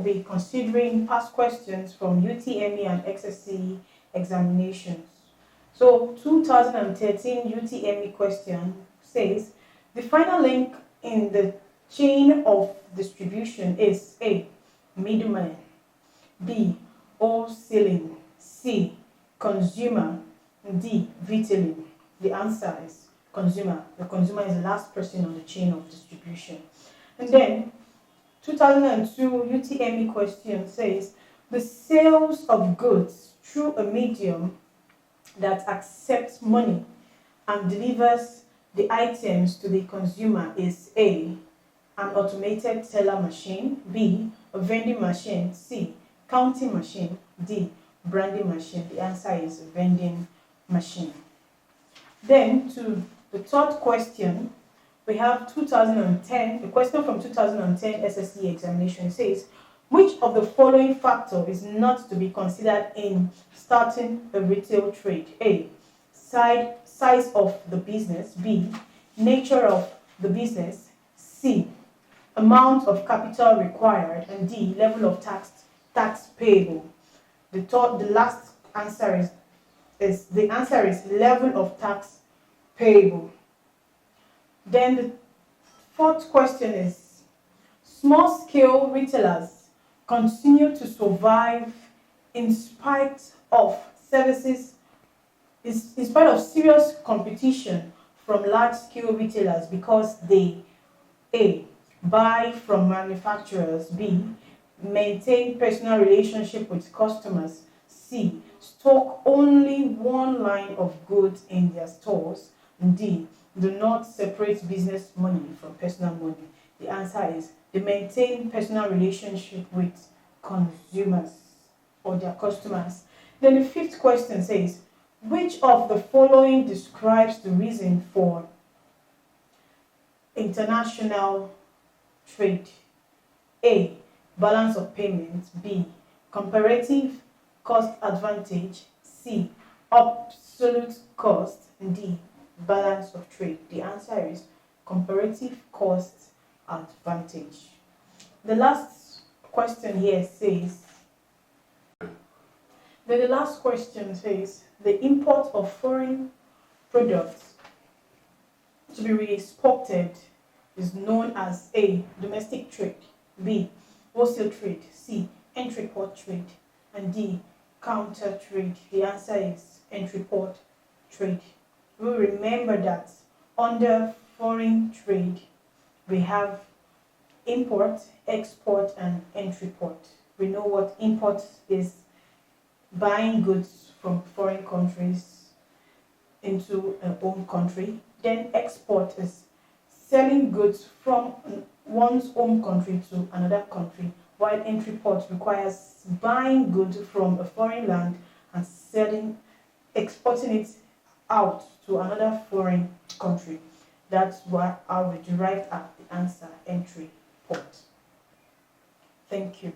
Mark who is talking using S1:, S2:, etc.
S1: be considering past questions from UTME and XSCE examinations. So 2013 UTME question says, the final link in the chain of distribution is A, middleman, B, wholesaling, C, consumer, D, retailing. The answer is consumer. The consumer is the last person on the chain of distribution. And then 2002 UTME question says, the sales of goods through a medium that accepts money and delivers the items to the consumer is A, an automated teller machine, B, a vending machine, C, counting machine, D, branding machine. The answer is vending machine. Then to the third question, we have 2010, the question from 2010 SSE examination says, which of the following factor is not to be considered in starting a retail trade? A, size of the business, B, nature of the business, C, amount of capital required, and D, level of tax payable. The last answer is the answer is level of tax payable. Then the fourth question is, small-scale retailers continue to survive in spite of serious competition from large-scale retailers because they A, buy from manufacturers, B, maintain personal relationship with customers, C, stock only one line of goods in their stores, and D, do not separate business money from personal money. The answer is they maintain personal relationship with consumers or their customers. Then the fifth question says, which of the following describes the reason for international trade? A, balance of payments, B, comparative cost advantage, C, absolute cost, and D, balance of trade. The answer is comparative cost advantage. The last question here says, the last question says, the import of foreign products to be re-exported is known as A, domestic trade, B, wholesale trade, C, entry-port trade, and D, counter trade. The answer is entry-port trade. We remember that under foreign trade, we have import, export, and entry-port. We know what import is: buying goods from foreign countries into an own country. Then export is selling goods from one's home country to another country, while entry-port requires buying goods from a foreign land and exporting it out to another foreign country. That's how we derived at the answer entry port. Thank you.